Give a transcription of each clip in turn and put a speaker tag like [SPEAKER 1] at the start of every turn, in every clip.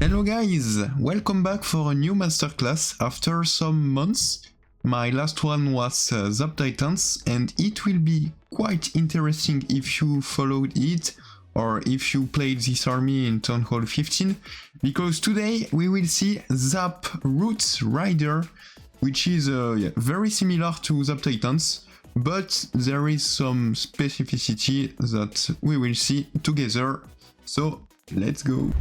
[SPEAKER 1] Hello guys, welcome back for a new masterclass after some months. My last one was Zap Titans, and it will be quite interesting if you followed it or if you played this army in Town Hall 15, because today we will see Zap Root Rider, which is very similar to Zap Titans, but there is some specificity that we will see together. So let's go.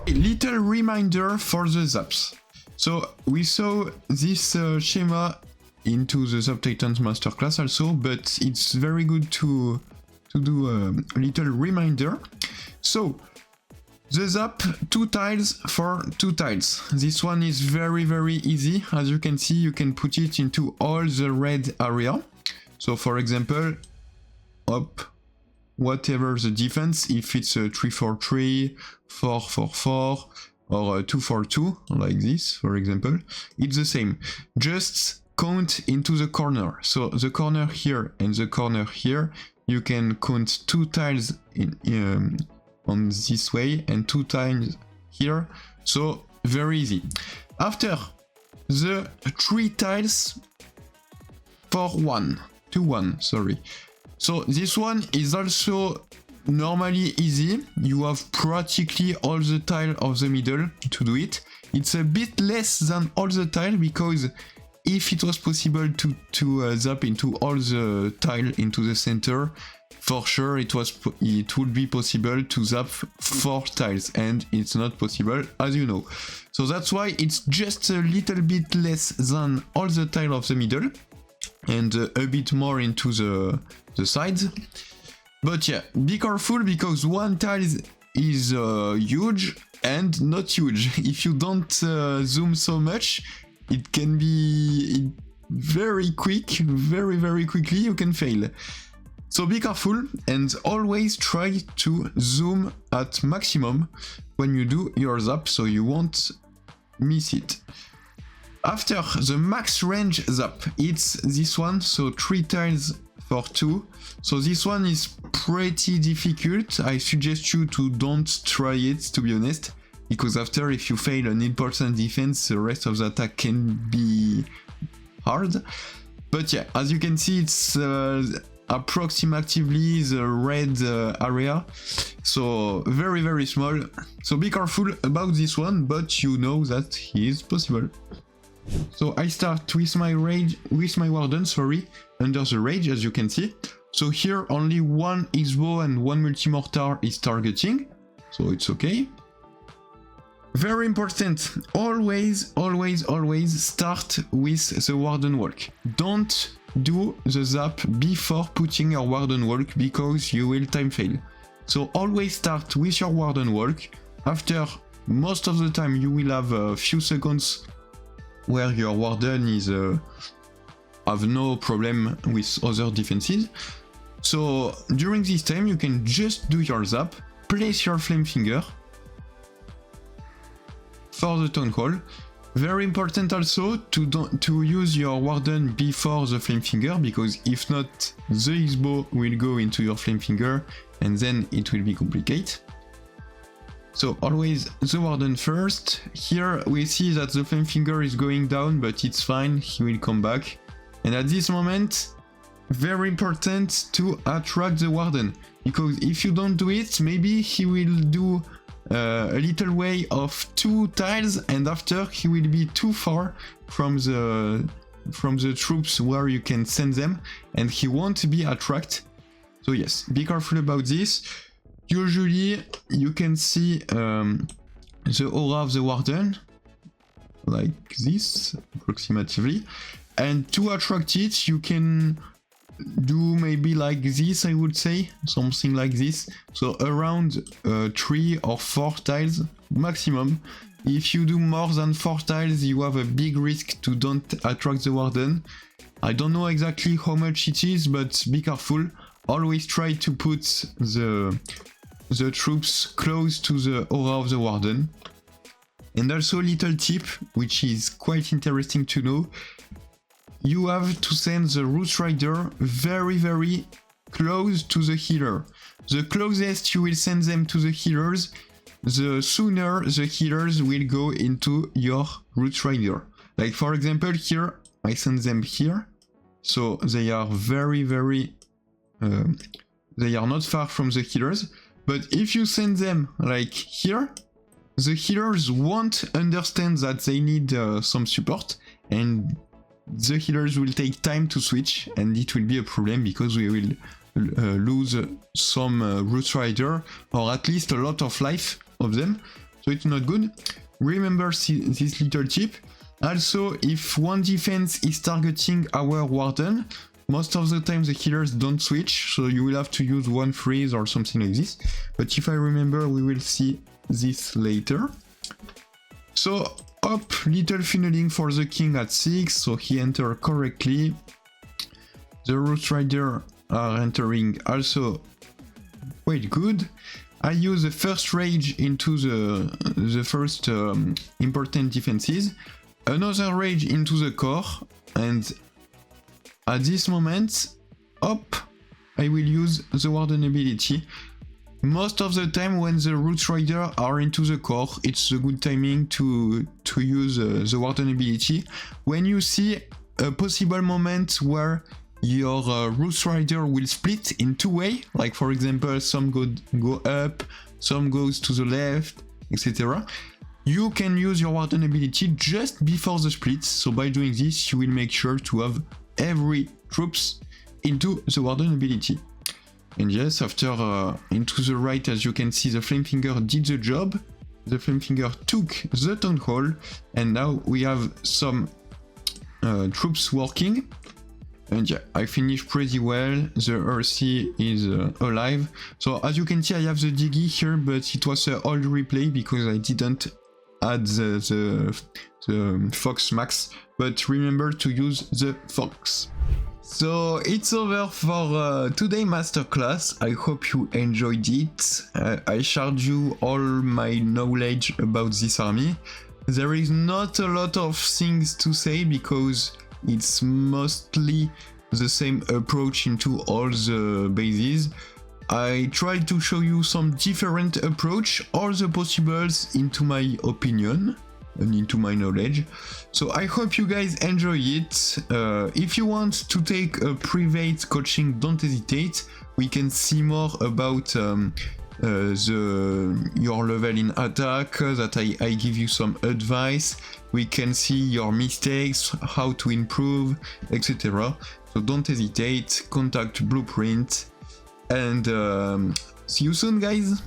[SPEAKER 1] A little reminder for the Zaps. So we saw this schema into the Zap Titans Masterclass also, but it's very good to do a little reminder. So the Zap 2 tiles for 2 tiles. This one is very easy. As you can see, you can put it into all the red area. So for example, up whatever the defense, if it's a 3-4-3, 4-4-4, or a 2-4-2, like this, for example, it's the same. Just count into the corner. So the corner here and the corner here, you can count 2 tiles on this way and 2 tiles here. So very easy. After the 3 tiles for 2-1, sorry. So this one is also normally easy. You have practically all the tile of the middle to do it. It's a bit less than all the tile, because if it was possible to zap into all the tile into the center, for sure it would be possible to zap 4 tiles, and it's not possible, as you know. So that's why it's just a little bit less than all the tile of the middle, and a bit more into the sides. But yeah, be careful, because one tile is huge and not huge. If you don't zoom so much, it can be very quick, very quickly you can fail. So be careful and always try to zoom at maximum when you do your zap, so you won't miss it. After the max range zap, it's this one, so 3 tiles for 2. So this one is pretty difficult. I suggest you to don't try it, to be honest, because after, if you fail an important defense, the rest of the attack can be hard. But yeah, as you can see, it's approximately the red area, so very small. So be careful about this one, but you know that it is possible. So I start with my warden, under the rage, as you can see. So here only one X-bow and one multi-mortar is targeting, so it's okay. Very important, always start with the warden walk. Don't do the zap before putting your warden walk, because you will time fail. So always start with your warden walk. After, most of the time you will have a few seconds where your warden is have no problem with other defenses. So during this time you can just do your zap, place your flame finger for the town hall. Very important also to use your warden before the flame finger, because if not, the X-bow will go into your flame finger and then it will be complicated. So always the warden first. Here we see that the flame finger is going down, but it's fine, he will come back. And at this moment, very important to attract the warden, because if you don't do it, maybe he will do a little way of 2 tiles, and after he will be too far from the troops where you can send them, and he won't be attracted. So yes, be careful about this. Usually you can see the aura of the warden like this approximately, and to attract it you can do maybe like this, I would say, something like this. So around 3 or 4 tiles maximum. If you do more than 4 tiles, you have a big risk to don't attract the warden. I don't know exactly how much it is, but be careful. Always try to put the troops close to the aura of the warden. And also a little tip, which is quite interesting to know. You have to send the Root Rider very close to the healer. the closest you will send them to the healers, the sooner the healers will go into your Root Rider. Like for example here, I send them here, so they are very they are not far from the healers. But if you send them like here, the healers won't understand that they need some support, and the healers will take time to switch, and it will be a problem because we will lose some Root Rider, or at least a lot of life of them, so it's not good. Remember this little tip. Also, if one defense is targeting our Warden, most of the time the healers don't switch, so you will have to use one freeze or something like this. But if I remember, we will see this later. So, up, little funneling for the king at 6, so he entered correctly. The Root Rider are entering also quite good. I use the first rage into the first important defenses, another rage into the core, and at this moment, up, I will use the Warden ability. Most of the time when the Root Rider are into the core, it's a good timing to use the Warden ability. When you see a possible moment where your Root Rider will split in two ways, like for example some go up, some goes to the left, etc. You can use your Warden ability just before the split, so by doing this you will make sure to have every troops into the Warden ability. And yes, after into the right, as you can see, the Flamefinger did the job. The Flamefinger took the Town Hall, and now we have some troops working. And yeah, I finished pretty well. The RC is alive. So as you can see, I have the Diggy here, but it was an old replay because I didn't add the Fox Max. But remember to use the Fox. So it's over for today's masterclass. I hope you enjoyed it. I shared you all my knowledge about this army. There is not a lot of things to say because it's mostly the same approach into all the bases. I tried to show you some different approach, all the possibles into my opinion and into my knowledge. So I hope you guys enjoy it. If you want to take a private coaching, don't hesitate. We can see more about your level in attack, that I give you some advice. We can see your mistakes, how to improve, etc. So don't hesitate, contact Blueprint, and see you soon, guys.